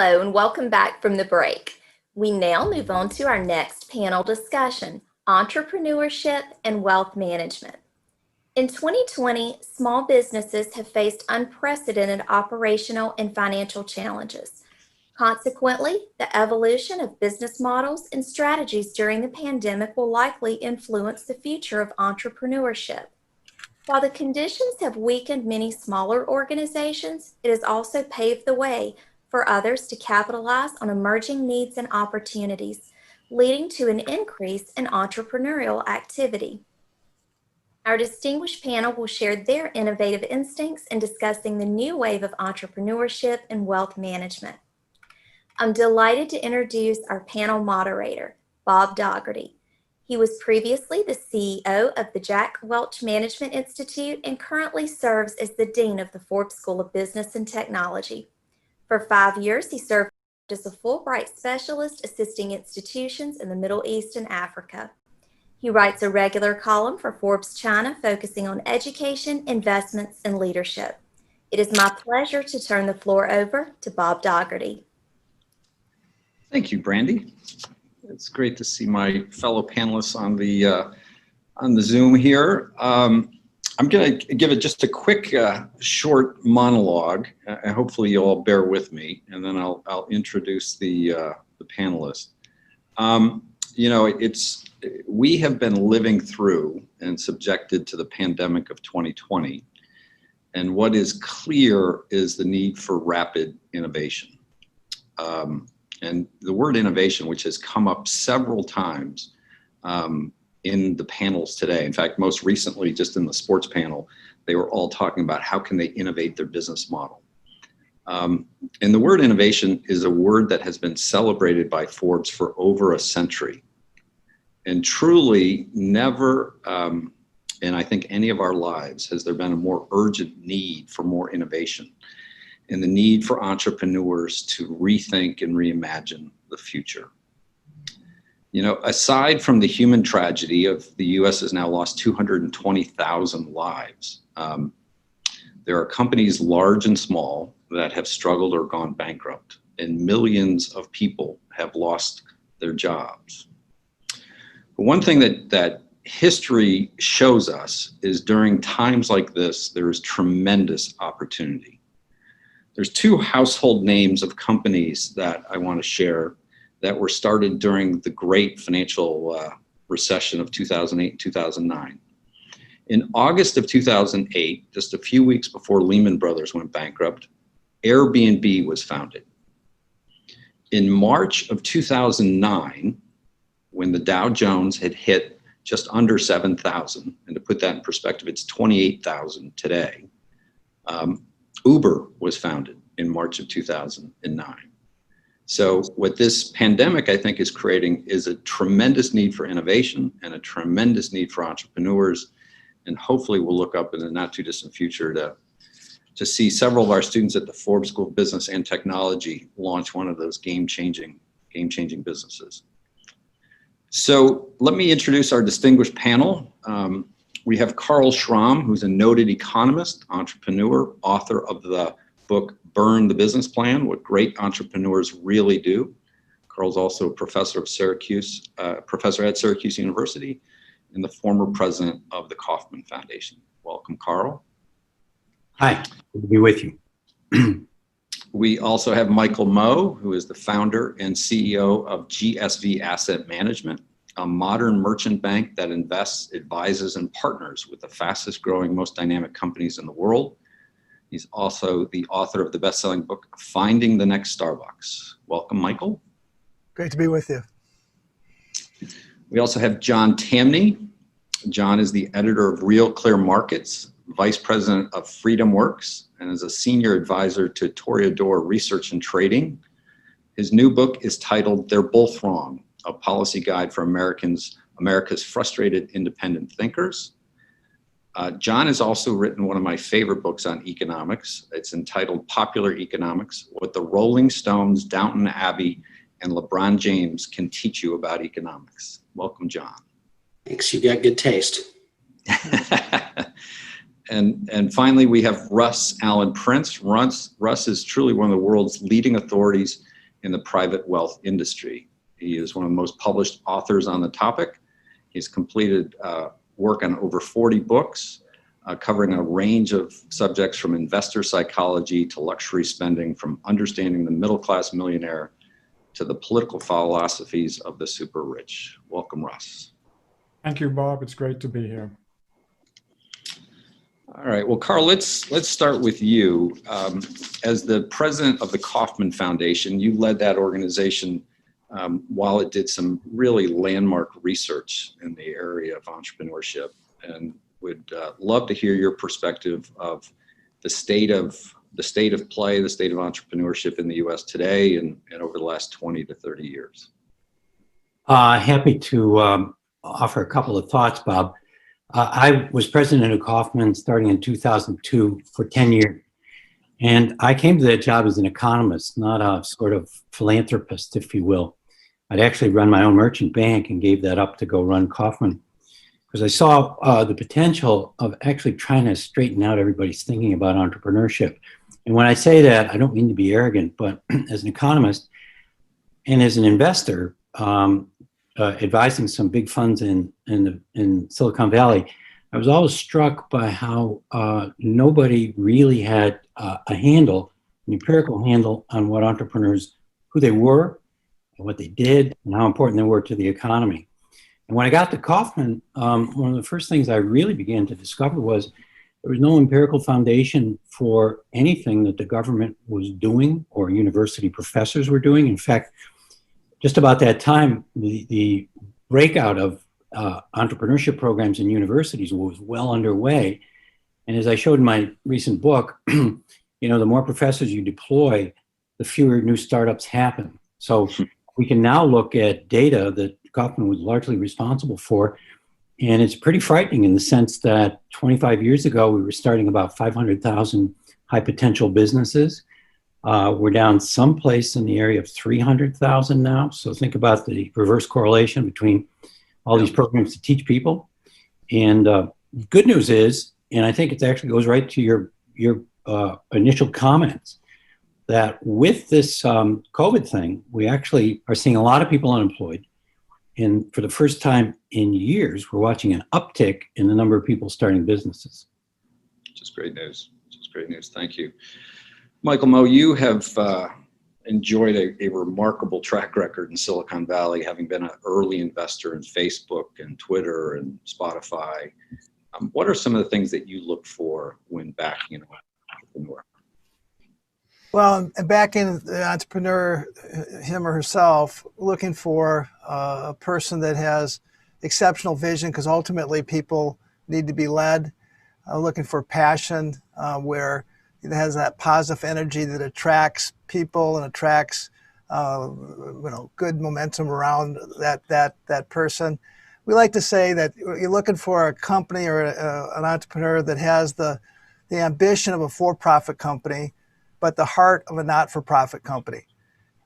Hello and welcome back from the break. We now move on to our next panel discussion, entrepreneurship and wealth management. In 2020, small businesses have faced unprecedented operational and financial challenges. Consequently, the evolution of business models and strategies during the pandemic will likely influence the future of entrepreneurship. While the conditions have weakened many smaller organizations, it has also paved the way for others to capitalize on emerging needs and opportunities, leading to an increase in entrepreneurial activity. Our distinguished panel will share their innovative instincts in discussing the new wave of entrepreneurship and wealth management. I'm delighted to introduce our panel moderator, Bob Dougherty. He was previously the CEO of the Jack Welch Management Institute and currently serves as the Dean of the Forbes School of Business and Technology. For 5 years, he served as a Fulbright specialist assisting institutions in the Middle East and Africa. He writes a regular column for Forbes China focusing on education, investments, and leadership. It is my pleasure to turn the floor over to Bob Dougherty. Thank you, Brandy. It's great to see my fellow panelists on the Zoom here. I'm going to give it just a quick, short monologue. Hopefully, you'll all bear with me, and then I'll introduce the panelists. You know, we have been living through and subjected to the pandemic of 2020, and what is clear is the need for rapid innovation. And the word innovation, which has come up several times in the panels today. In fact, most recently, just in the sports panel, they were all talking about how can they innovate their business model. And the word innovation is a word that has been celebrated by Forbes for over a century. And truly never, in I think any of our lives, has there been a more urgent need for more innovation and the need for entrepreneurs to rethink and reimagine the future. You know, aside from the human tragedy of the US has now lost 220,000 lives, there are companies large and small that have struggled or gone bankrupt, and millions of people have lost their jobs. But one thing that history shows us is during times like this, there is tremendous opportunity. There's two household names of companies that I want to share that were started during the great financial recession of 2008 and 2009. In August of 2008, just a few weeks before Lehman Brothers went bankrupt, Airbnb was founded. In March of 2009, when the Dow Jones had hit just under 7,000, and to put that in perspective, it's 28,000 today, Uber was founded in March of 2009. So what this pandemic, I think, is creating is a tremendous need for innovation and a tremendous need for entrepreneurs. And hopefully we'll look up in the not too distant future to see several of our students at the Forbes School of Business and Technology launch one of those game-changing businesses. So let me introduce our distinguished panel. We have Carl Schramm, who's a noted economist, entrepreneur, author of the book, Burn the Business Plan, What Great Entrepreneurs Really Do. Carl's also a professor at Syracuse University and the former president of the Kauffman Foundation. Welcome, Carl. Hi, good to be with you. We also have Michael Moe, who is the founder and CEO of GSV Asset Management, a modern merchant bank that invests, advises, and partners with the fastest growing, most dynamic companies in the world. He's also the author of the best-selling book, Finding the Next Starbucks. Welcome, Michael. Great to be with you. We also have John Tamney. John is the editor of Real Clear Markets, vice president of FreedomWorks, and is a senior advisor to Toreador Research and Trading. His new book is titled They're Both Wrong, a policy guide for America's frustrated independent thinkers. John has also written one of my favorite books on economics. It's entitled Popular Economics, What the Rolling Stones, Downton Abbey, and LeBron James Can Teach You About Economics. Welcome, John. Thanks, you got good taste. And finally, we have Russ Allen Prince. Russ is truly one of the world's leading authorities in the private wealth industry. He is one of the most published authors on the topic. He's completed work on over 40 books, covering a range of subjects from investor psychology to luxury spending, from understanding the middle-class millionaire to the political philosophies of the super rich. Welcome, Russ. Thank you, Bob. It's great to be here. All right. Well, Carl, let's start with you. As the president of the Kauffman Foundation, you led that organization while it did some really landmark research in the area of entrepreneurship, and would love to hear your perspective of the state of play, the state of entrepreneurship in the U.S. today and over the last 20 to 30 years. Happy to offer a couple of thoughts, Bob. I was president of Kauffman starting in 2002 for 10 years. And I came to that job as an economist, not a sort of philanthropist, if you will. I'd actually run my own merchant bank and gave that up to go run Kauffman, because I saw the potential of actually trying to straighten out everybody's thinking about entrepreneurship. And when I say that, I don't mean to be arrogant, but as an economist and as an investor, advising some big funds in Silicon Valley, I was always struck by how nobody really had a handle, an empirical handle on what entrepreneurs, who they were, and what they did, and how important they were to the economy. And when I got to Kauffman, one of the first things I really began to discover was there was no empirical foundation for anything that the government was doing or university professors were doing. In fact, just about that time, the breakout of entrepreneurship programs in universities was well underway. And as I showed in my recent book, the more professors you deploy, the fewer new startups happen. So we can now look at data that Kauffman was largely responsible for, and it's pretty frightening in the sense that 25 years ago, we were starting about 500,000 high potential businesses. We're down someplace in the area of 300,000 now. So think about the reverse correlation between all these programs to teach people. And good news is, and I think it actually goes right to your initial comments, that with this COVID thing, we actually are seeing a lot of people unemployed. And for the first time in years, we're watching an uptick in the number of people starting businesses. Which is great news. Thank you. Michael Moe, you have enjoyed a remarkable track record in Silicon Valley, having been an early investor in Facebook and Twitter and Spotify. What are some of the things that you look for when backing an entrepreneur? Well, backing the entrepreneur, him or herself, looking for a person that has exceptional vision, because ultimately people need to be led. Looking for passion, where it has that positive energy that attracts people and attracts good momentum around that person. We like to say that you're looking for a company or an entrepreneur that has the ambition of a for-profit company, but the heart of a not-for-profit company.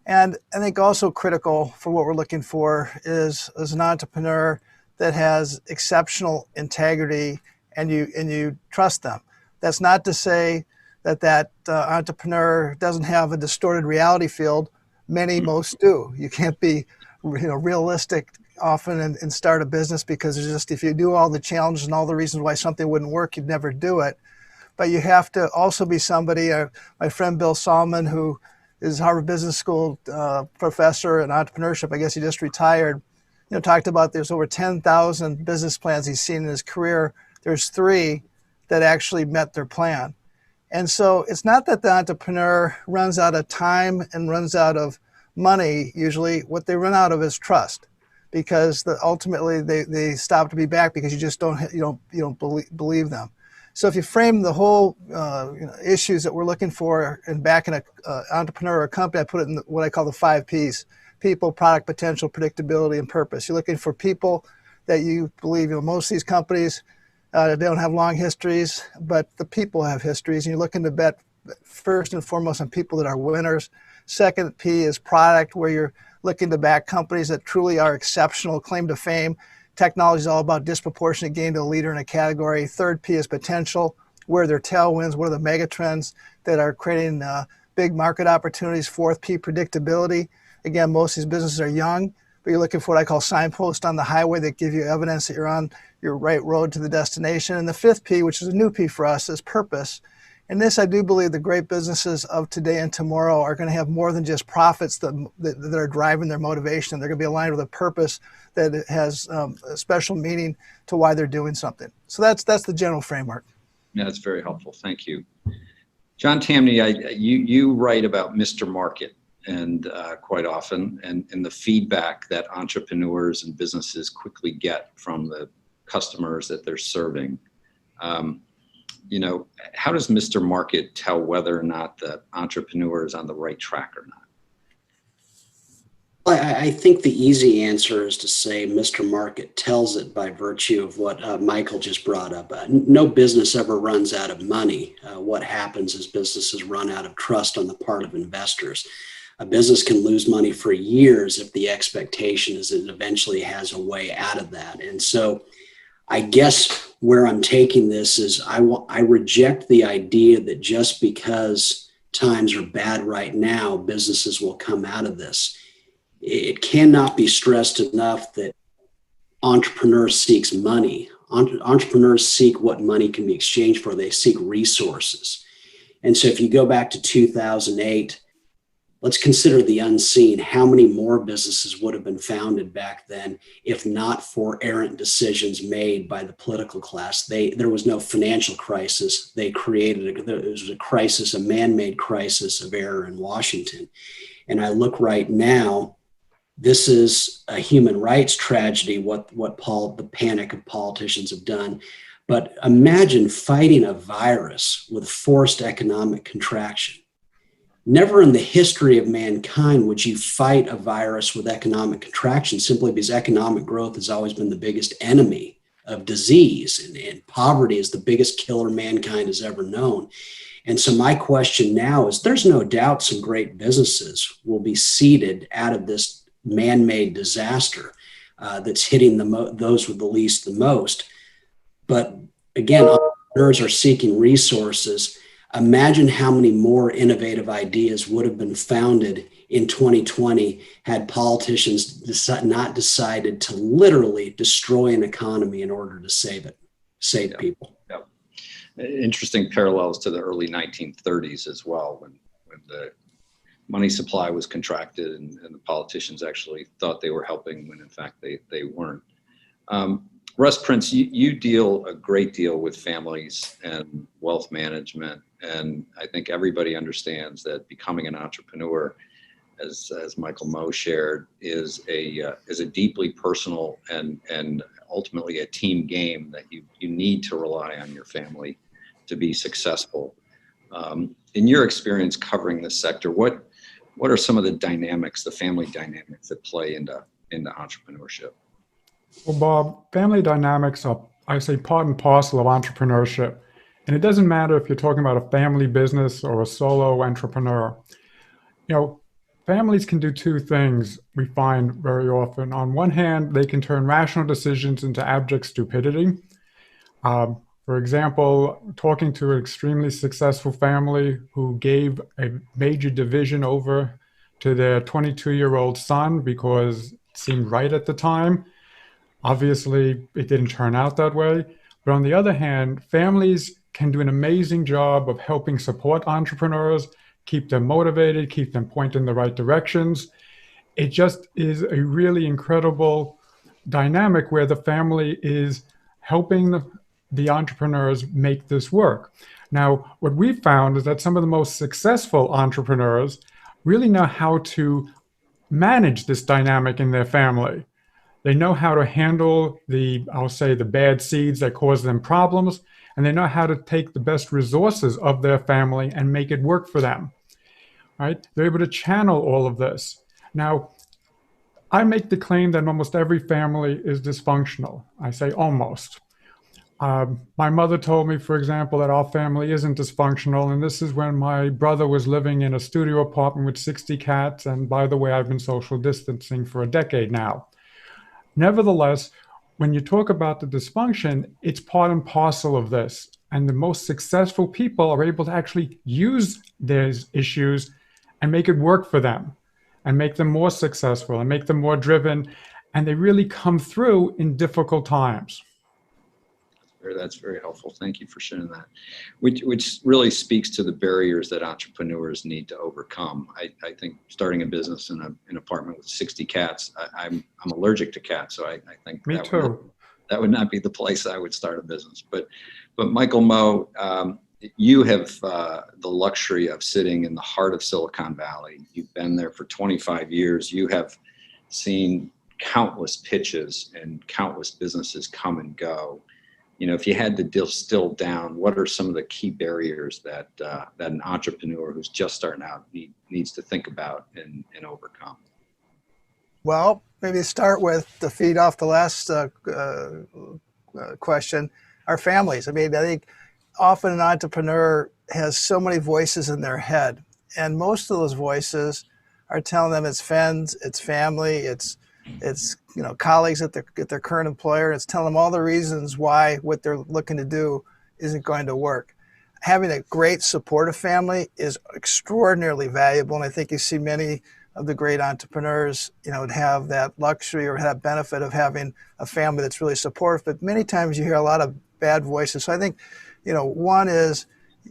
And I think also critical for what we're looking for is an entrepreneur that has exceptional integrity and you trust them. That's not to say that entrepreneur doesn't have a distorted reality field. Most do. You can't be realistic often and start a business, because it's just, if you do all the challenges and all the reasons why something wouldn't work, you'd never do it. But you have to also be somebody, my friend Bill Salmon, who is Harvard Business School professor in entrepreneurship, I guess he just retired, talked about there's over 10,000 business plans he's seen in his career. There's 3 that actually met their plan. And so it's not that the entrepreneur runs out of time and runs out of money. Usually what they run out of is trust, because ultimately they stop to be back because you just don't believe them. So if you frame the whole issues that we're looking for in backing an entrepreneur or a company, I put it in what I call the 5 Ps: people, product, potential, predictability, and purpose. You're looking for people that you believe, most of these companies, they don't have long histories, but the people have histories, and you're looking to bet first and foremost on people that are winners. Second P is product, where you're looking to back companies that truly are exceptional, claim to fame. Technology is all about disproportionate gain to a leader in a category. Third P is potential. Where are their tailwinds? What are the mega trends that are creating big market opportunities. Fourth P, predictability. Again, most of these businesses are young, but you're looking for what I call signposts on the highway that give you evidence that you're on your right road to the destination. And the fifth P, which is a new P for us, is purpose. And this, I do believe the great businesses of today and tomorrow are going to have more than just profits that are driving their motivation. They're going to be aligned with a purpose that has a special meaning to why they're doing something. So that's the general framework. Yeah, that's very helpful. Thank you. John Tamney, you write about Mr. Market and quite often, and the feedback that entrepreneurs and businesses quickly get from the customers that they're serving. You know, how does Mr. Market tell whether or not the entrepreneur is on the right track or not? Well, I think the easy answer is to say Mr. Market tells it by virtue of what Michael just brought up. No business ever runs out of money. What happens is businesses run out of trust on the part of investors. A business can lose money for years if the expectation is that it eventually has a way out of that. And so I guess where I'm taking this is I reject the idea that just because times are bad right now, businesses will come out of this. It cannot be stressed enough that entrepreneurs seek money. Entrepreneurs seek what money can be exchanged for. They seek resources. And so if you go back to 2008, let's consider the unseen. How many more businesses would have been founded back then if not for errant decisions made by the political class? There was no financial crisis. They created there was a crisis, a man-made crisis of error in Washington. And I look right now, this is a human rights tragedy, the panic of politicians have done. But imagine fighting a virus with forced economic contraction. Never in the history of mankind would you fight a virus with economic contraction, simply because economic growth has always been the biggest enemy of disease, and poverty is the biggest killer mankind has ever known. And so my question now is, there's no doubt some great businesses will be seeded out of this man-made disaster that's hitting those with the least the most. But again, entrepreneurs are seeking resources. Imagine how many more innovative ideas would have been founded in 2020 had politicians not decided to literally destroy an economy in order to save people. Yeah. Interesting parallels to the early 1930s as well, when the money supply was contracted and the politicians actually thought they were helping when in fact they weren't. Russ Prince, you deal a great deal with families and wealth management, and I think everybody understands that becoming an entrepreneur, as Michael Moe shared, is a deeply personal and ultimately a team game that you need to rely on your family to be successful. In your experience covering this sector, what are some of the dynamics, the family dynamics that play into entrepreneurship? Well, Bob, family dynamics are, I say, part and parcel of entrepreneurship. And it doesn't matter if you're talking about a family business or a solo entrepreneur. You know, families can do two things we find very often. On one hand, they can turn rational decisions into abject stupidity. For example, talking to an extremely successful family who gave a major division over to their 22-year-old son because it seemed right at the time. Obviously, it didn't turn out that way. But on the other hand, families can do an amazing job of helping support entrepreneurs, keep them motivated, keep them pointed in the right directions. It just is a really incredible dynamic where the family is helping the entrepreneurs make this work. Now, what we've found is that some of the most successful entrepreneurs really know how to manage this dynamic in their family. They know how to handle the bad seeds that cause them problems, and they know how to take the best resources of their family and make it work for them, right? They're able to channel all of this. Now, I make the claim that almost every family is dysfunctional. I say almost. My mother told me, for example, that our family isn't dysfunctional, and this is when my brother was living in a studio apartment with 60 cats, and by the way, I've been social distancing for a decade now. Nevertheless, when you talk about the dysfunction, it's part and parcel of this. And the most successful people are able to actually use those issues and make it work for them and make them more successful and make them more driven. And they really come through in difficult times. That's very helpful. Thank you for sharing that, which really speaks to the barriers that entrepreneurs need to overcome. I think starting a business in an apartment with 60 cats, I'm allergic to cats, so I think Me too. That would not be the place I would start a business. But Michael Moe, you have the luxury of sitting in the heart of Silicon Valley. You've been there for 25 years. You have seen countless pitches and countless businesses come and go. You know, if you had to distill down, what are some of the key barriers that an entrepreneur who's just starting out needs to think about and overcome? Well, maybe start with, to feed off the last question, our families. I mean, I think often an entrepreneur has so many voices in their head, and most of those voices are telling them it's friends, it's family, it's colleagues at their current employer. It's telling them all the reasons why what they're looking to do isn't going to work. Having a great supportive family is extraordinarily valuable, and I think you see many of the great entrepreneurs, have that luxury or have benefit of having a family that's really supportive. But many times you hear a lot of bad voices. So I think, one is,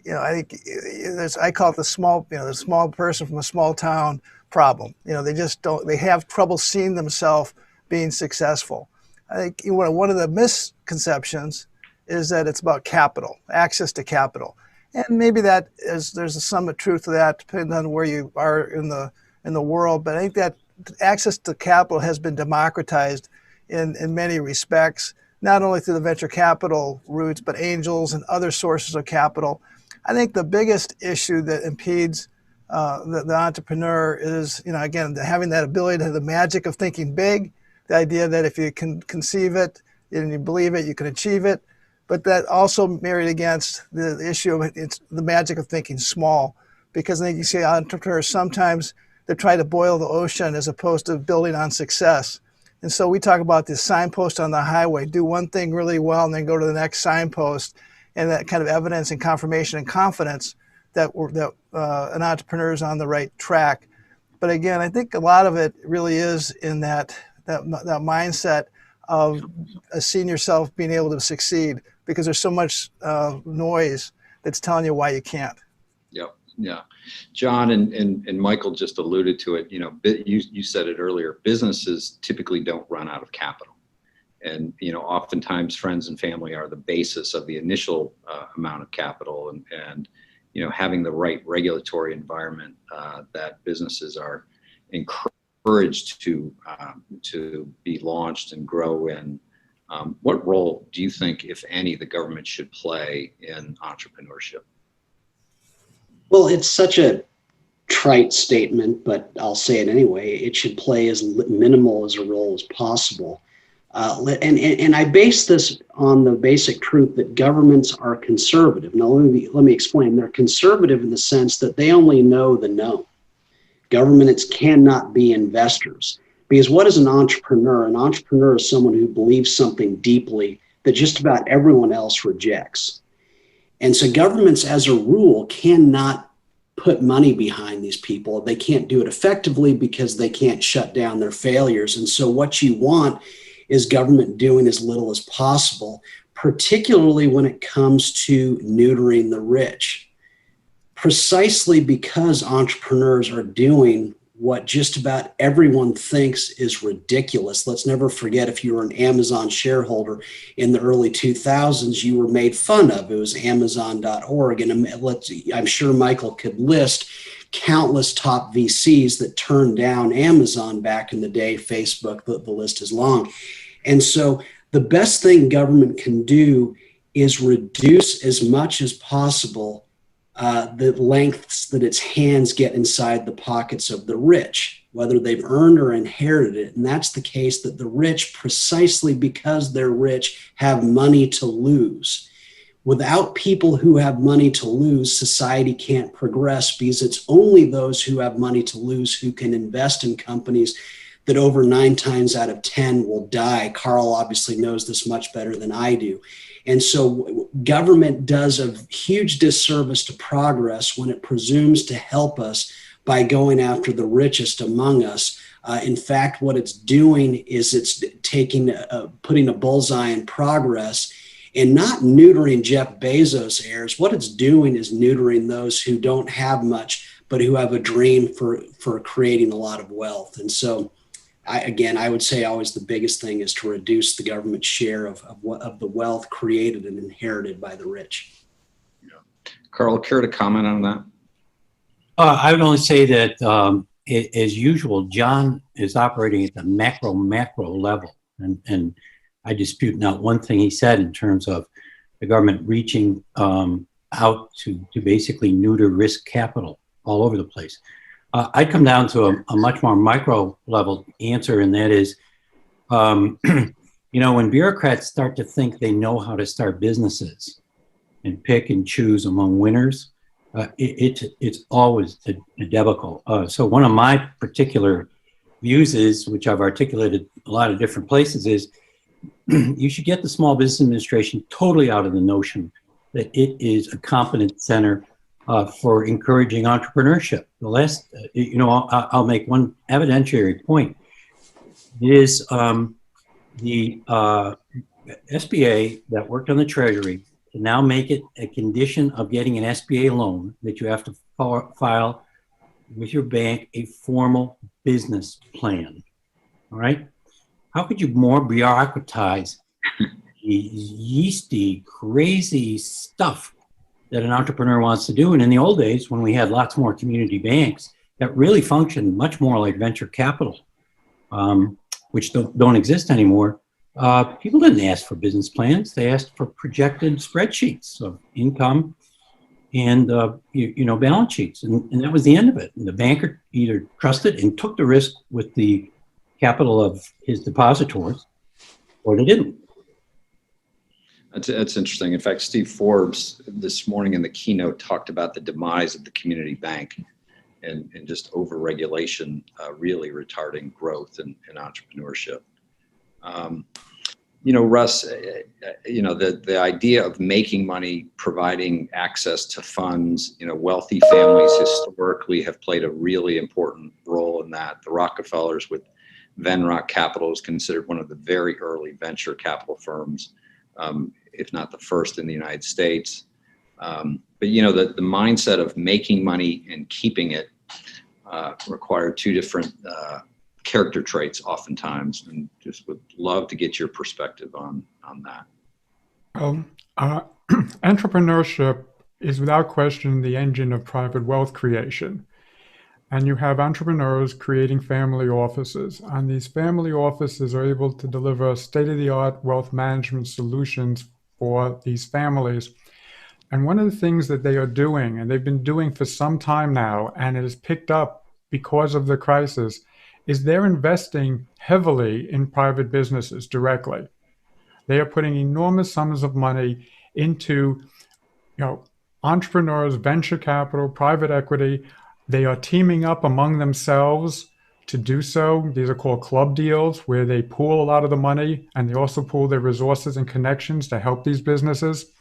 I call it the small person from a small town problem. They have trouble seeing themselves being successful. I think one of the misconceptions is that it's about capital, access to capital. And maybe there's some truth to that, depending on where you are in the world. But I think that access to capital has been democratized in many respects, not only through the venture capital routes, but angels and other sources of capital. I think the biggest issue that impedes the entrepreneur is, again, having that ability to have the magic of thinking big, the idea that if you can conceive it and you believe it, you can achieve it. But that also married against the issue of it's the magic of thinking small, because I think you see entrepreneurs sometimes they're trying to boil the ocean as opposed to building on success. And so we talk about this signpost on the highway, do one thing really well and then go to the next signpost, and that kind of evidence and confirmation and confidence that an entrepreneur is on the right track. But again, I think a lot of it really is in that mindset of seeing yourself being able to succeed, because there's so much noise that's telling you why you can't. Yep. Yeah. John and Michael just alluded to it. You said it earlier, businesses typically don't run out of capital. And, oftentimes friends and family are the basis of the initial amount of capital, and having the right regulatory environment that businesses are encouraged to be launched and grow in. What role do you think, if any, the government should play in entrepreneurship? Well, it's such a trite statement, but I'll say it anyway. It should play as minimal as a role as possible. And I base this on the basic truth that governments are conservative. Now, let me explain. They're conservative in the sense that they only know the known. Governments cannot be investors, because what is an entrepreneur? An entrepreneur is someone who believes something deeply that just about everyone else rejects. And so governments, as a rule, cannot put money behind these people. They can't do it effectively because they can't shut down their failures. And so what you want is government doing as little as possible, particularly when it comes to neutering the rich. Precisely because entrepreneurs are doing what just about everyone thinks is ridiculous. Let's never forget, if you were an Amazon shareholder in the early 2000s, you were made fun of. It was Amazon.org. And I'm sure Michael could list countless top VCs that turned down Amazon back in the day, Facebook, the list is long. And so the best thing government can do is reduce as much as possible the lengths that its hands get inside the pockets of the rich, whether they've earned or inherited it. And that's the case that the rich, precisely because they're rich, have money to lose. Without people who have money to lose, society can't progress, because it's only those who have money to lose who can invest in companies that over 9 times out of 10 will die. Carl obviously knows this much better than I do. And so government does a huge disservice to progress when it presumes to help us by going after the richest among us. In fact, what it's doing is it's putting a bullseye in progress and not neutering Jeff Bezos' heirs. What it's doing is neutering those who don't have much, but who have a dream for creating a lot of wealth. And so, I would say always the biggest thing is to reduce the government's share of the wealth created and inherited by the rich. Yeah. Carl, care to comment on that? I would only say that, as usual, John is operating at the macro level. And I dispute not one thing he said in terms of the government reaching out to basically neuter risk capital all over the place. I'd come down to a much more micro level answer, and that is, when bureaucrats start to think they know how to start businesses and pick and choose among winners, it's always a debacle. So one of my particular views is, which I've articulated a lot of different places, is you should get the Small Business Administration totally out of the notion that it is a competent center for encouraging entrepreneurship. The last, I'll make one evidentiary point. It is the SBA that worked on the Treasury to now make it a condition of getting an SBA loan that you have to file with your bank a formal business plan. All right? How could you more bureaucratize the yeasty, crazy stuff that an entrepreneur wants to do? And in the old days, when we had lots more community banks that really functioned much more like venture capital, which don't exist anymore, people didn't ask for business plans. They asked for projected spreadsheets of income and balance sheets, and that was the end of it. And the banker either trusted and took the risk with the capital of his depositors, or they didn't. That's interesting. In fact, Steve Forbes this morning in the keynote talked about the demise of the community bank and just over-regulation really retarding growth and entrepreneurship. Russ, the idea of making money, providing access to funds, wealthy families historically have played a really important role in that. The Rockefellers with Venrock Capital is considered one of the very early venture capital firms, if not the first in the United States. But the mindset of making money and keeping it require two different character traits oftentimes, and just would love to get your perspective on that. Entrepreneurship is without question the engine of private wealth creation. And you have entrepreneurs creating family offices, and these family offices are able to deliver state-of-the-art wealth management solutions for these families. And one of the things that they are doing, and they've been doing for some time now, and it has picked up because of the crisis, is they're investing heavily in private businesses directly. They are putting enormous sums of money into, entrepreneurs, venture capital, private equity. They are teaming up among themselves to do so. These are called club deals, where they pool a lot of the money and they also pool their resources and connections to help these businesses.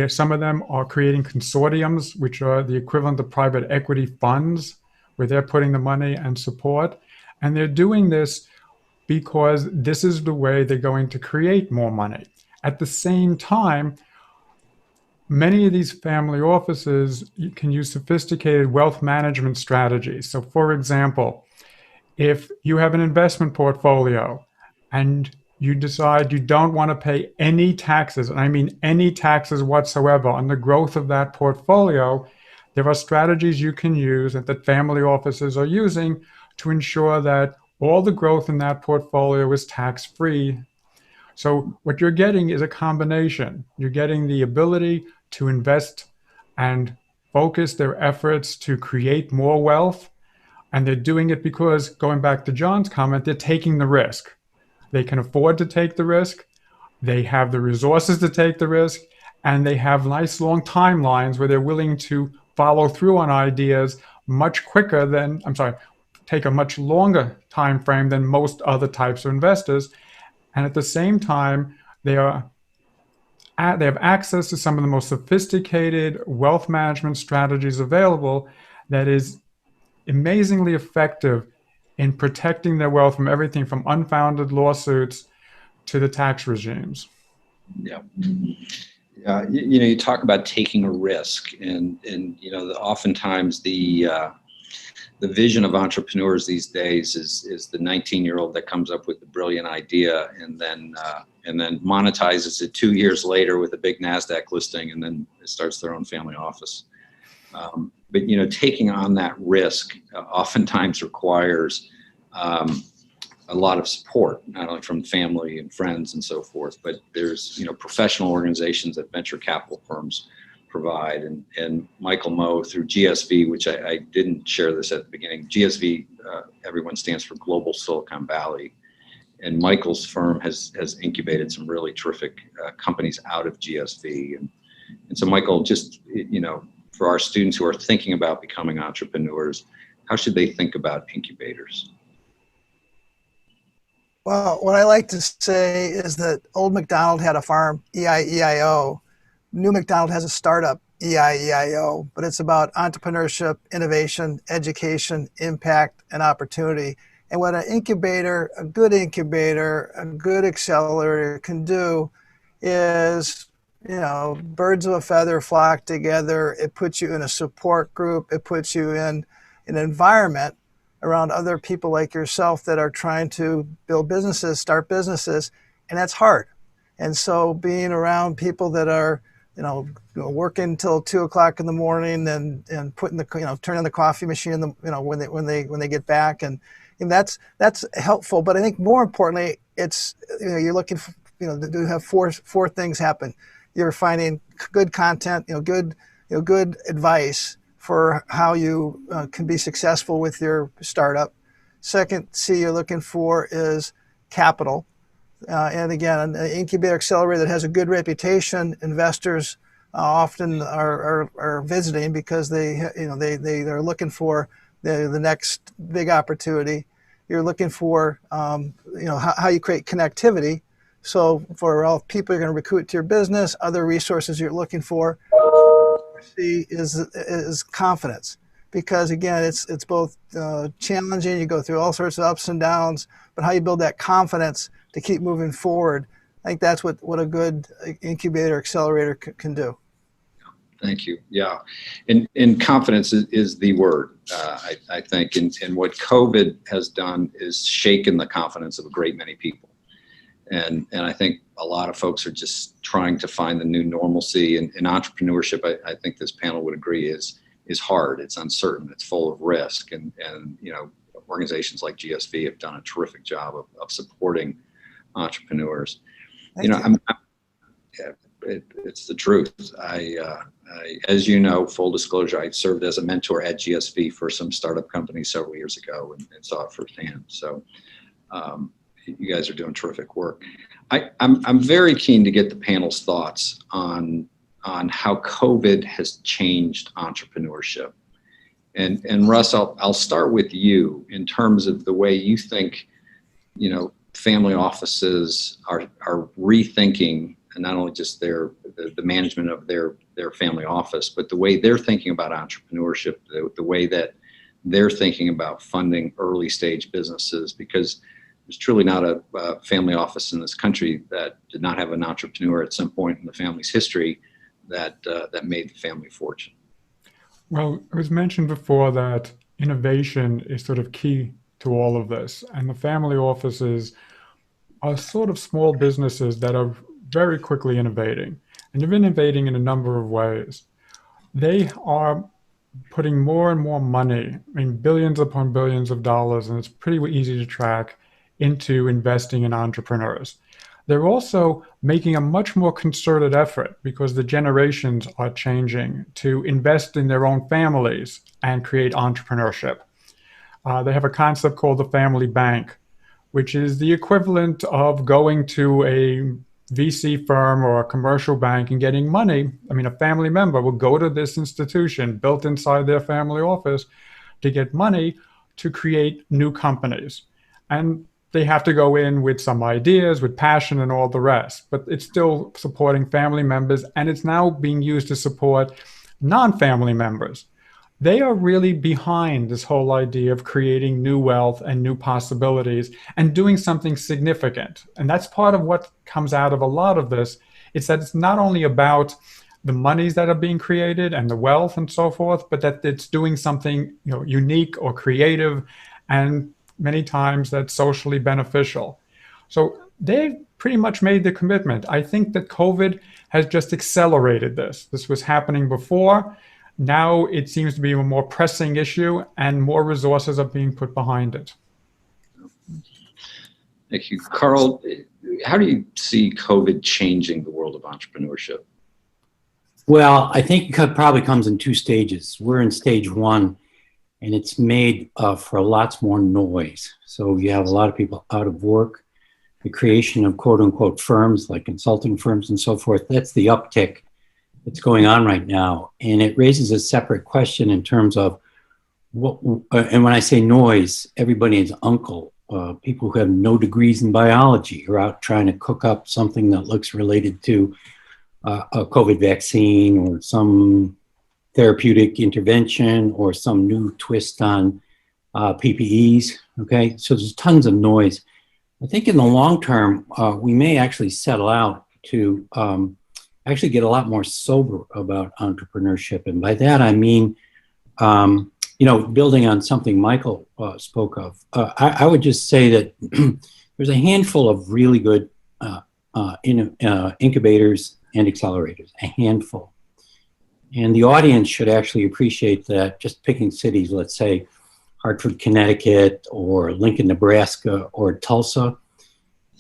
Some of them are creating consortiums, which are the equivalent of private equity funds, where they're putting the money and support. And they're doing this because this is the way they're going to create more money. At the same time, many of these family offices can use sophisticated wealth management strategies. So for example, if you have an investment portfolio and you decide you don't want to pay any taxes, and I mean any taxes whatsoever, on the growth of that portfolio, there are strategies you can use and that family offices are using to ensure that all the growth in that portfolio is tax-free. So what you're getting is a combination. You're getting the ability to invest and focus their efforts to create more wealth. And they're doing it because, going back to John's comment, they're taking the risk. They can afford to take the risk. They have the resources to take the risk. And they have nice long timelines where they're willing to follow through on ideas much quicker than, take a much longer time frame than most other types of investors. And at the same time, they are they have access to some of the most sophisticated wealth management strategies available that is amazingly effective in protecting their wealth from everything from unfounded lawsuits to the tax regimes. Yeah. You talk about taking a risk, and oftentimes the vision of entrepreneurs these days is the 19-year-old that comes up with the brilliant idea and then monetizes it 2 years later with a big NASDAQ listing, and then starts their own family office. But taking on that risk oftentimes requires a lot of support, not only from family and friends and so forth, but there's professional organizations that venture capital firms provide. And Michael Moe through GSV, which I didn't share this at the beginning. GSV, everyone stands for Global Silicon Valley, and Michael's firm has incubated some really terrific companies out of GSV. And so Michael, just for our students who are thinking about becoming entrepreneurs, how should they think about incubators? Well, what I like to say is that old McDonald had a farm, E-I-E-I-O. New McDonald has a startup, E-I-E-I-O, but it's about entrepreneurship, innovation, education, impact, and opportunity. And what an incubator, a good accelerator can do is, birds of a feather flock together. It puts you in a support group. It puts you in an environment around other people like yourself that are trying to build businesses, start businesses, and that's hard. And so being around people that are, working until 2 o'clock in the morning and putting turning the coffee machine in the, when they get back, and that's helpful. But I think more importantly, it's, you're looking for, to have four things happen. You're finding good content, good advice for how you can be successful with your startup. Second C you're looking for is capital. And again, an incubator accelerator that has a good reputation, investors often are visiting because they're looking for the next big opportunity. You're looking for how you create connectivity. So for all people you're going to recruit to your business, other resources you're looking for. C is confidence, because again, it's both challenging. You go through all sorts of ups and downs, but how you build that confidence to keep moving forward, I think that's what a good incubator accelerator can do. Thank you. Yeah, and confidence is the word, I think, and what COVID has done is shaken the confidence of a great many people. And I think a lot of folks are just trying to find the new normalcy. And entrepreneurship, I think this panel would agree, is hard. It's uncertain. It's full of risk. And organizations like GSV have done a terrific job of supporting entrepreneurs. It's the truth. I, as full disclosure, I served as a mentor at GSV for some startup companies several years ago and saw it firsthand. So. You guys are doing terrific work. I'm very keen to get the panel's thoughts on how COVID has changed entrepreneurship. And Russ, I'll start with you in terms of the way you think, family offices are rethinking, and not only just the management of their family office, but the way they're thinking about entrepreneurship, the way that they're thinking about funding early stage businesses, because there's truly not a family office in this country that did not have an entrepreneur at some point in the family's history that made the family fortune. Well, it was mentioned before that innovation is sort of key to all of this. And the family offices are sort of small businesses that are very quickly innovating. And they're innovating in a number of ways. They are putting more and more money, billions upon billions of dollars, and it's pretty easy to track, into investing in entrepreneurs. They're also making a much more concerted effort, because the generations are changing, to invest in their own families and create entrepreneurship. They have a concept called the family bank, which is the equivalent of going to a VC firm or a commercial bank and getting money. A family member will go to this institution built inside their family office to get money to create new companies. And they have to go in with some ideas, with passion and all the rest, but it's still supporting family members, and it's now being used to support non-family members. They are really behind this whole idea of creating new wealth and new possibilities and doing something significant. And that's part of what comes out of a lot of this. It's that it's not only about the monies that are being created and the wealth and so forth, but that it's doing something, unique or creative, and many times that's socially beneficial. So they've pretty much made the commitment. I think that COVID has just accelerated this. This was happening before. Now it seems to be a more pressing issue, and more resources are being put behind it. Thank you. Carl, how do you see COVID changing the world of entrepreneurship? Well, I think it probably comes in two stages. We're in stage one, and it's made for lots more noise. So you have a lot of people out of work, the creation of quote unquote firms like consulting firms and so forth. That's the uptick that's going on right now. And it raises a separate question in terms of what, and when I say noise, everybody is uncle. People who have no degrees in biology are out trying to cook up something that looks related to a COVID vaccine or some therapeutic intervention or some new twist on PPEs, okay? So there's tons of noise. I think in the long term, we may actually settle out to actually get a lot more sober about entrepreneurship. And by that, I mean, building on something Michael spoke of, I would just say that there's a handful of really good incubators and accelerators, a handful. And the audience should actually appreciate that. Just picking cities, let's say Hartford, Connecticut, or Lincoln, Nebraska, or Tulsa,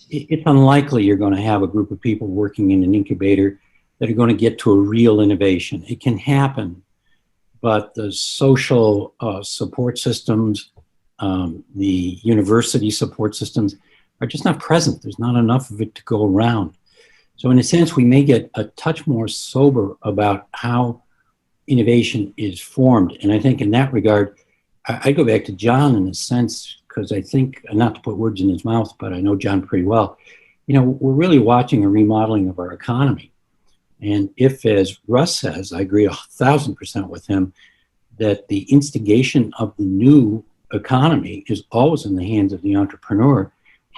it's unlikely you're going to have a group of people working in an incubator that are going to get to a real innovation. It can happen, but the social support systems, the university support systems are just not present. There's not enough of it to go around. So in a sense, we may get a touch more sober about how innovation is formed. And I think in that regard, I go back to John in a sense, because I think, not to put words in his mouth, but I know John pretty well, we're really watching a remodeling of our economy. And if, as Russ says, I agree 1,000% with him, that the instigation of the new economy is always in the hands of the entrepreneur,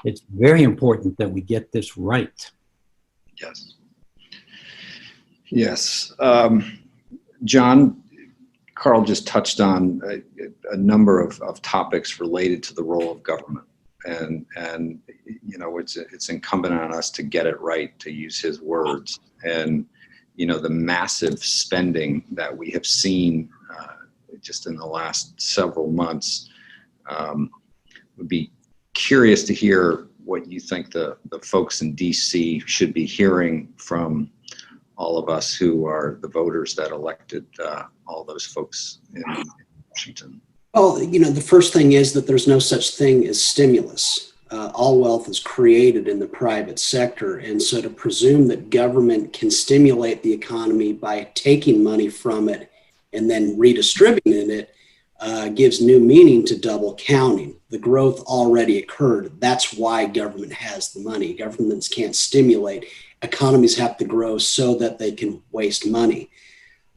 it's very important that we get this right. Yes. Yes. John, Carl just touched on a number of topics related to the role of government. And it's incumbent on us to get it right, to use his words. And, the massive spending that we have seen just in the last several months, would be curious to hear what you think the folks in DC should be hearing from all of us who are the voters that elected all those folks in Washington. Well, the first thing is that there's no such thing as stimulus. All wealth is created in the private sector. And so to presume that government can stimulate the economy by taking money from it and then redistributing it gives new meaning to double counting. The growth already occurred. That's why government has the money. Governments can't stimulate. Economies have to grow so that they can waste money.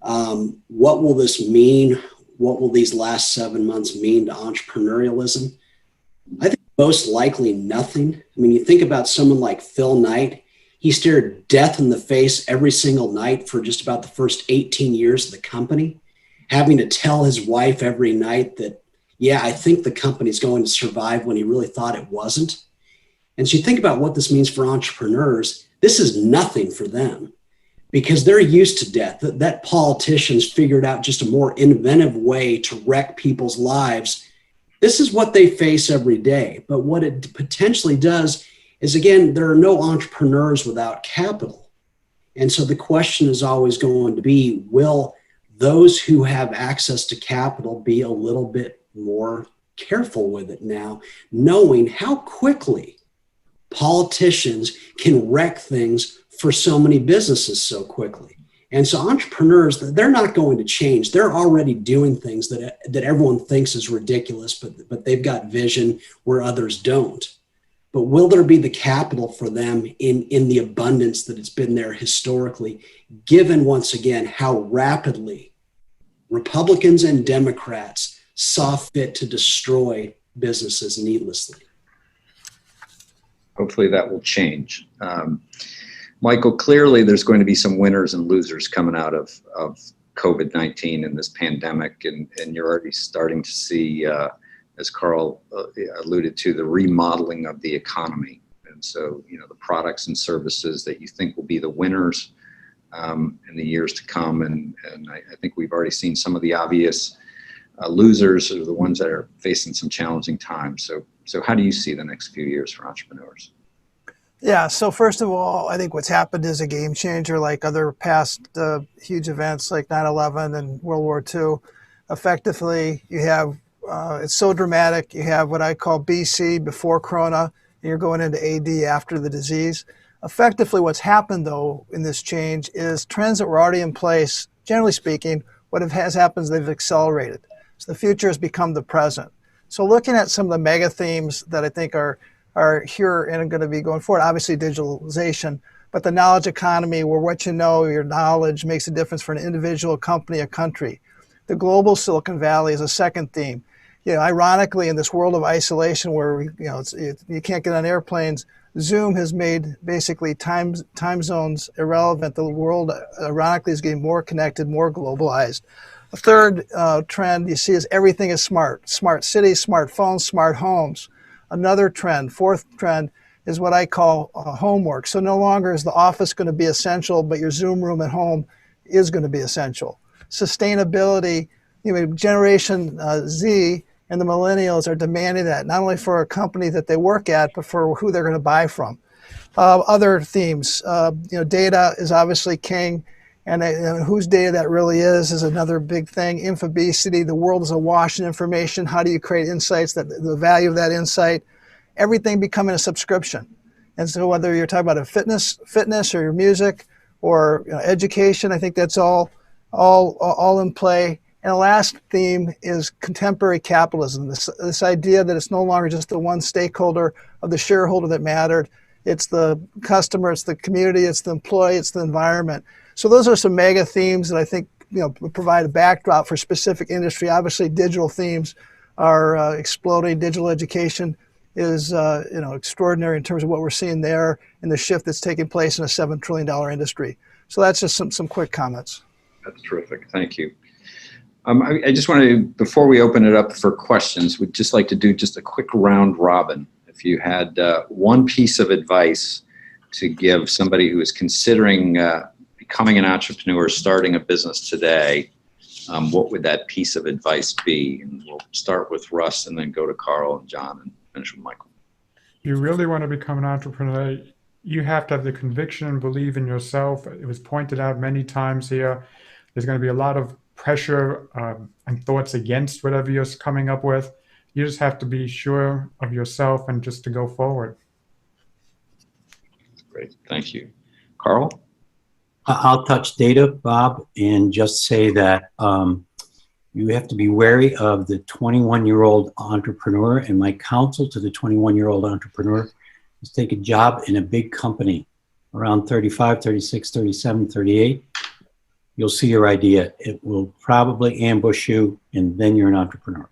What will this mean? What will these last 7 months mean to entrepreneurialism? I think most likely nothing. I mean, you think about someone like Phil Knight. He stared death in the face every single night for just about the first 18 years of the company, having to tell his wife every night that, yeah, I think the company's going to survive when he really thought it wasn't. And so you think about what this means for entrepreneurs. This is nothing for them because they're used to death, that politicians figured out just a more inventive way to wreck people's lives. This is what they face every day. But what it potentially does is, again, there are no entrepreneurs without capital. And so the question is always going to be, will those who have access to capital be a little bit more careful with it now, knowing how quickly politicians can wreck things for so many businesses so quickly? And so entrepreneurs, they're not going to change. They're already doing things that everyone thinks is ridiculous, but they've got vision where others don't. but will there be the capital for them in the abundance that it's been there historically, given once again how rapidly Republicans and Democrats saw fit to destroy businesses needlessly? Hopefully that will change. Michael, clearly there's going to be some winners and losers coming out of COVID-19 and this pandemic, and you're already starting to see, as Carl alluded to, the remodeling of the economy. And so, the products and services that you think will be the winners in the years to come, and I think we've already seen some of the obvious losers are the ones that are facing some challenging times. So how do you see the next few years for entrepreneurs? Yeah, so first of all, I think what's happened is a game changer, like other past huge events like 9/11 and World War II. Effectively, you have, it's so dramatic, you have what I call BC, before Corona, and you're going into AD, after the disease. Effectively, what's happened, though, in this change is trends that were already in place, generally speaking, what has happened is they've accelerated. So the future has become the present. So looking at some of the mega themes that I think are here and are going to be going forward, obviously digitalization, but the knowledge economy, where what you know, your knowledge makes a difference for an individual, a company, a country. The global Silicon Valley is a second theme. Ironically, in this world of isolation where you can't get on airplanes, Zoom has made basically time zones irrelevant. The world, ironically, is getting more connected, more globalized. A third trend you see is everything is smart. Smart cities, smartphones, smart homes. Another trend, fourth trend, is what I call homework. So no longer is the office going to be essential, but your Zoom room at home is going to be essential. Sustainability, Generation Z and the millennials are demanding that, not only for a company that they work at, but for who they're going to buy from. Other themes, data is obviously king, and whose data that really is another big thing. Infobesity, the world is awash in information. How do you create insights, the value of that insight? Everything becoming a subscription. And so whether you're talking about a fitness or your music or education, I think that's all in play. And the last theme is contemporary capitalism, this idea that it's no longer just the one stakeholder of the shareholder that mattered. It's the customer, it's the community, it's the employee, it's the environment. So those are some mega themes that I think provide a backdrop for specific industry. Obviously, digital themes are exploding. Digital education is extraordinary in terms of what we're seeing there and the shift that's taking place in a $7 trillion industry. So that's just some quick comments. That's terrific. Thank you. I just wanted to, before we open it up for questions, we'd just like to do just a quick round robin. If you had one piece of advice to give somebody who is considering becoming an entrepreneur, starting a business today, what would that piece of advice be? And we'll start with Russ and then go to Carl and John and finish with Michael. You really want to become an entrepreneur, you have to have the conviction and believe in yourself. It was pointed out many times here. There's going to be a lot of pressure and thoughts against whatever you're coming up with. You just have to be sure of yourself and just to go forward. Great. Thank you. Carl? I'll touch data, Bob, and just say that you have to be wary of the 21-year-old entrepreneur. And my counsel to the 21-year-old entrepreneur is take a job in a big company around 35, 36, 37, 38. You'll see your idea. It will probably ambush you, and then you're an entrepreneur.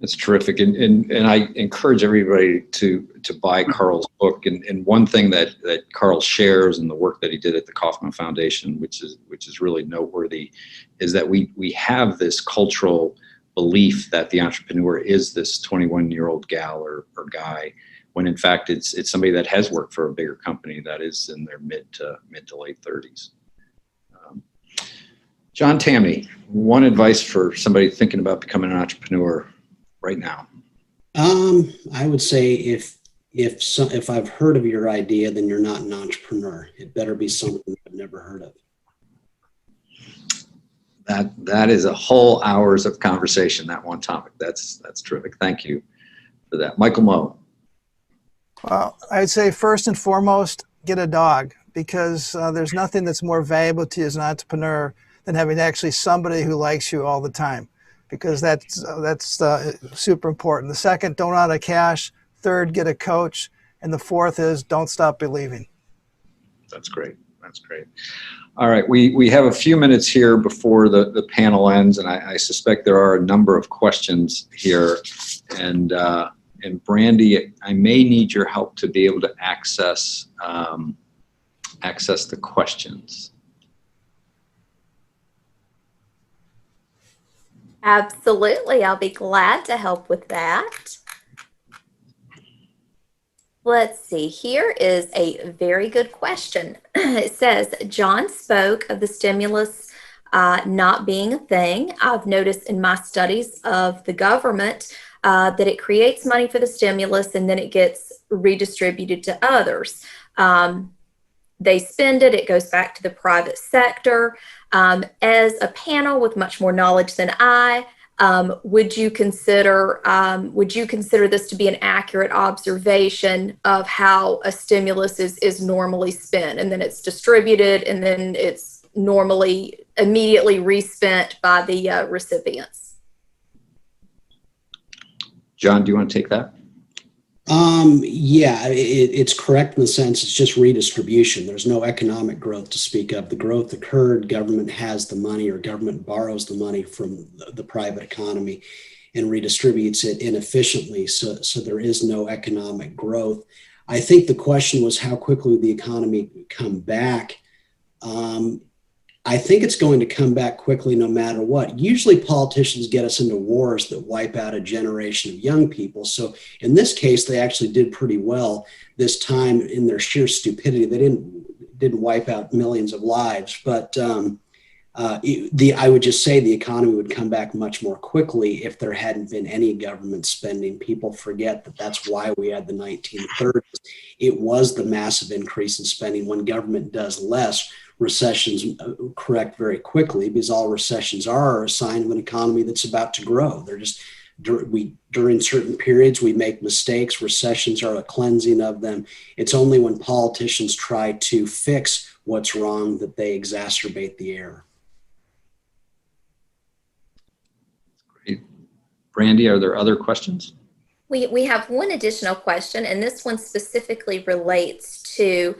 That's terrific. And I encourage everybody to buy Carl's book. And one thing that Carl shares in the work that he did at the Kauffman Foundation, which is really noteworthy, is that we have this cultural belief that the entrepreneur is this 21-year-old gal or guy, when in fact it's somebody that has worked for a bigger company that is in their mid to late 30s. John Tammy, one advice for somebody thinking about becoming an entrepreneur right now? I would say if I've heard of your idea, then you're not an entrepreneur. It better be something I've never heard of. That is a whole hours of conversation, that one topic. That's terrific. Thank you for that. Michael Moe. Well, I'd say first and foremost, get a dog, because there's nothing that's more valuable to you as an entrepreneur than having actually somebody who likes you all the time, because that's super important. The second, don't run out of cash. third, get a coach, and the fourth is don't stop believing. That's great. That's great. All right, we have a few minutes here before the panel ends, and I suspect there are a number of questions here. And Brandy, I may need your help to be able to access the questions. Absolutely, I'll be glad to help with that. Let's see, here is a very good question. It says, John spoke of the stimulus not being a thing. I've noticed in my studies of the government that it creates money for the stimulus and then it gets redistributed to others. They spend it, it goes back to the private sector. As a panel with much more knowledge than I, would you consider this to be an accurate observation of how a stimulus is normally spent, and then it's distributed, and then it's normally immediately respent by the recipients? John, do you want to take that? Yeah, it's correct in the sense it's just redistribution. There's no economic growth to speak of. The growth occurred, government has the money or government borrows the money from the private economy and redistributes it inefficiently. So there is no economic growth. I think the question was how quickly the economy come back. I think it's going to come back quickly no matter what. Usually politicians get us into wars that wipe out a generation of young people. So in this case, they actually did pretty well this time in their sheer stupidity. They didn't wipe out millions of lives, but I would just say the economy would come back much more quickly if there hadn't been any government spending. People forget that that's why we had the 1930s. It was the massive increase in spending. When government does less, recessions correct very quickly, because all recessions are a sign of an economy that's about to grow. They're just, during certain periods, we make mistakes. Recessions are a cleansing of them. It's only when politicians try to fix what's wrong that they exacerbate the error. Great. Brandy, are there other questions? We have one additional question, and this one specifically relates to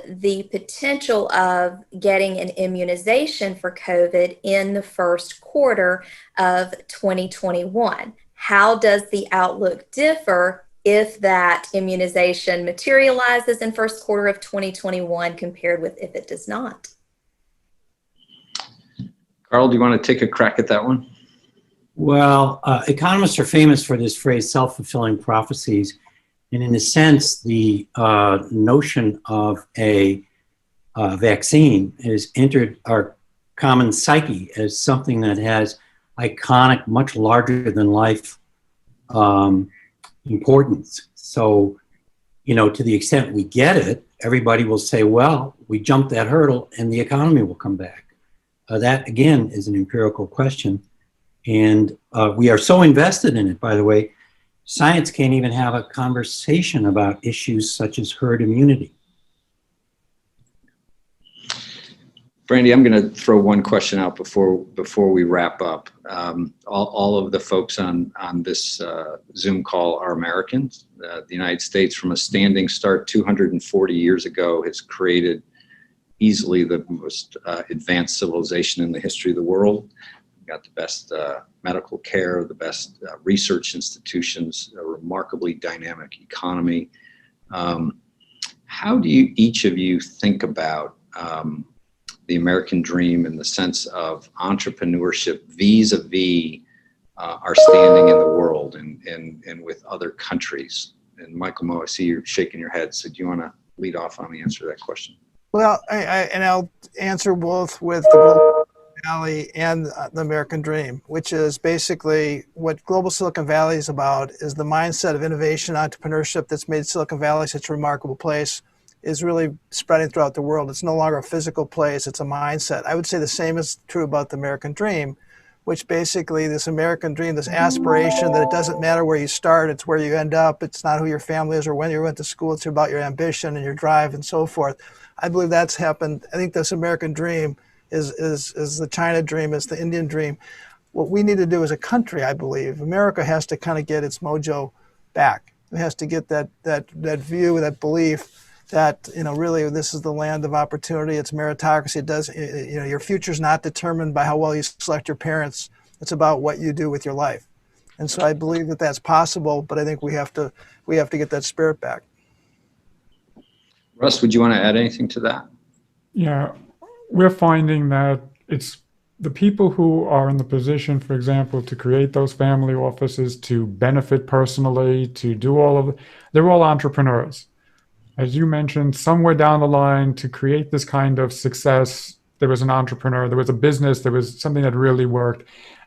the potential of getting an immunization for COVID in the first quarter of 2021. How does the outlook differ if that immunization materializes in first quarter of 2021 compared with if it does not? Carl, do you want to take a crack at that one? Well, economists are famous for this phrase, self-fulfilling prophecies. And in a sense, the notion of a vaccine has entered our common psyche as something that has iconic, much larger than life importance. So, you know, to the extent we get it, everybody will say, well, we jumped that hurdle and the economy will come back. That, again, is an empirical question. And we are so invested in it, by the way, science can't even have a conversation about issues such as herd immunity. Brandy, I'm going to throw one question out before we wrap up. All of the folks on this Zoom call are Americans. The United States, from a standing start 240 years ago, has created easily the most advanced civilization in the history of the world. We've got the best medical care, the best research institutions, a remarkably dynamic economy. How do each of you think about the American dream in the sense of entrepreneurship vis-a-vis our standing in the world and with other countries? And Michael Moe, I see you're shaking your head, so do you want to lead off on the answer to that question? Well, I'll answer both with the Global Valley and the American Dream, which is basically what Global Silicon Valley is about, is the mindset of innovation, entrepreneurship that's made Silicon Valley such a remarkable place, is really spreading throughout the world. It's no longer a physical place, it's a mindset. I would say the same is true about the American Dream, which basically this American Dream, this aspiration that it doesn't matter where you start, it's where you end up. It's not who your family is or when you went to school, it's about your ambition and your drive and so forth. I believe that's happened. I think this American Dream is the China dream, is the Indian dream. What we need to do as a country, I believe, America has to kind of get its mojo back. has to get that view, that belief that, really this is the land of opportunity. It's meritocracy. It does, your future's not determined by how well you select your parents. It's about what you do with your life. And so I believe that that's possible, but I think we have to get that spirit back. Russ, would you want to add anything to that? Yeah, we're finding that it's the people who are in the position, for example, to create those family offices, to benefit personally, to do all of it, they're all entrepreneurs. As you mentioned, somewhere down the line, to create this kind of success, there was an entrepreneur, there was a business, there was something that really worked.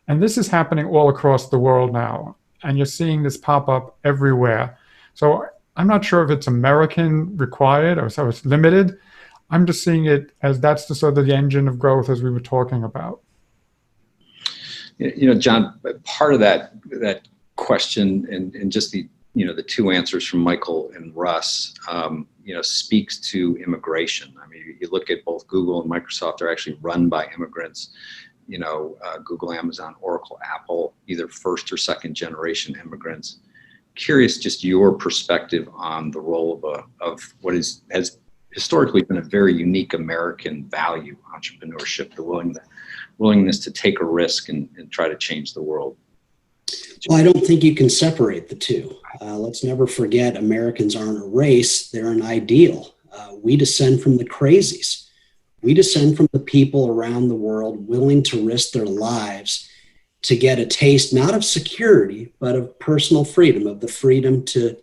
And this is happening all across the world now. And you're seeing this pop up everywhere. So I'm not sure if it's American required or so it's limited. I'm just seeing it as that's the sort of the engine of growth as we were talking about. John, part of that question and just the the two answers from Michael and Russ, speaks to immigration. I mean, you look at both Google and Microsoft, they're actually run by immigrants. Google, Amazon, Oracle, Apple, either first or second generation immigrants. Curious just your perspective on the role of what has historically been a very unique American value, entrepreneurship, the willingness to take a risk and try to change the world. Well, I don't think you can separate the two. Let's never forget Americans aren't a race, they're an ideal. We descend from the crazies. We descend from the people around the world willing to risk their lives to get a taste, not of security, but of personal freedom, of the freedom to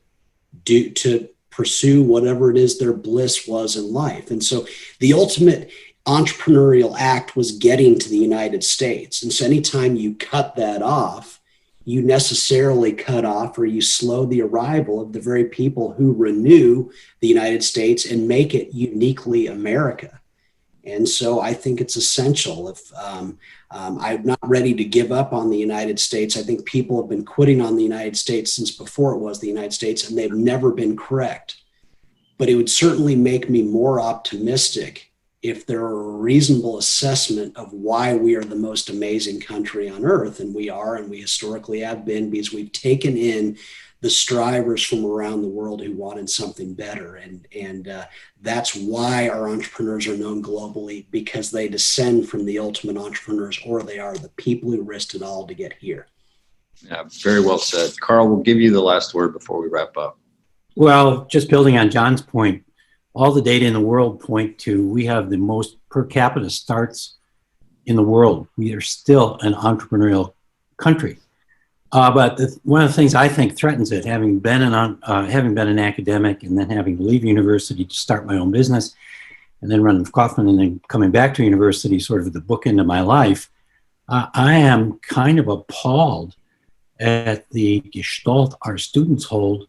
pursue whatever it is their bliss was in life. And so the ultimate entrepreneurial act was getting to the United States. And so anytime you cut that off, you necessarily cut off or you slow the arrival of the very people who renew the United States and make it uniquely America. And so I think it's essential. If I'm not ready to give up on the United States, I think people have been quitting on the United States since before it was the United States, and they've never been correct. But it would certainly make me more optimistic if there were a reasonable assessment of why we are the most amazing country on earth. And we are, and we historically have been, because we've taken in the strivers from around the world who wanted something better. And that's why our entrepreneurs are known globally, because they descend from the ultimate entrepreneurs, or they are the people who risked it all to get here. Yeah, very well said. Carl, we'll give you the last word before we wrap up. Well, just building on John's point, all the data in the world point to we have the most per capita starts in the world. We are still an entrepreneurial country. But one of the things I think threatens it, having been an academic and then having to leave university to start my own business and then run Kaufman and then coming back to university, sort of the bookend of my life, I am kind of appalled at the gestalt our students hold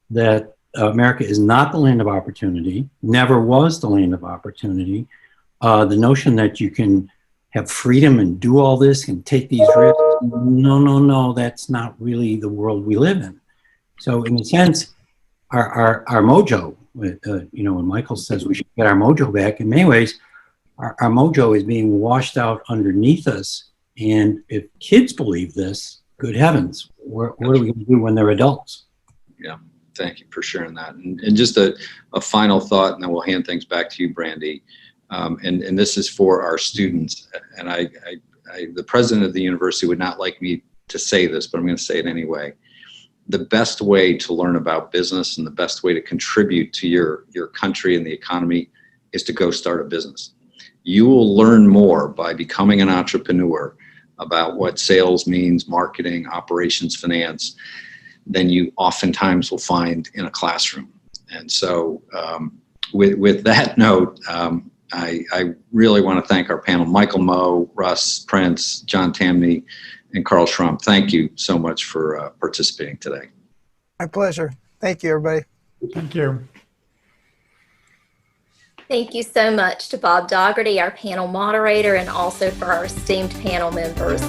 that America is not the land of opportunity, never was the land of opportunity. The notion that you can have freedom and do all this and take these risks, no, that's not really the world we live in. So in a sense, our mojo, when Michael says we should get our mojo back, in many ways, our mojo is being washed out underneath us. And if kids believe this, good heavens, what are we going to do when they're adults? Yeah. Thank you for sharing that. And just a final thought, and then we'll hand things back to you, Brandy. And this is for our students. And the president of the university would not like me to say this, but I'm going to say it anyway. The best way to learn about business and the best way to contribute to your country and the economy is to go start a business. You will learn more by becoming an entrepreneur about what sales means, marketing, operations, finance, than you oftentimes will find in a classroom. And so with that note, I really want to thank our panel, Michael Moe, Russ Prince, John Tamney, and Carl Schrum. Thank you so much for participating today. My pleasure. Thank you, everybody. Thank you. Thank you so much to Bob Dougherty, our panel moderator, and also for our esteemed panel members.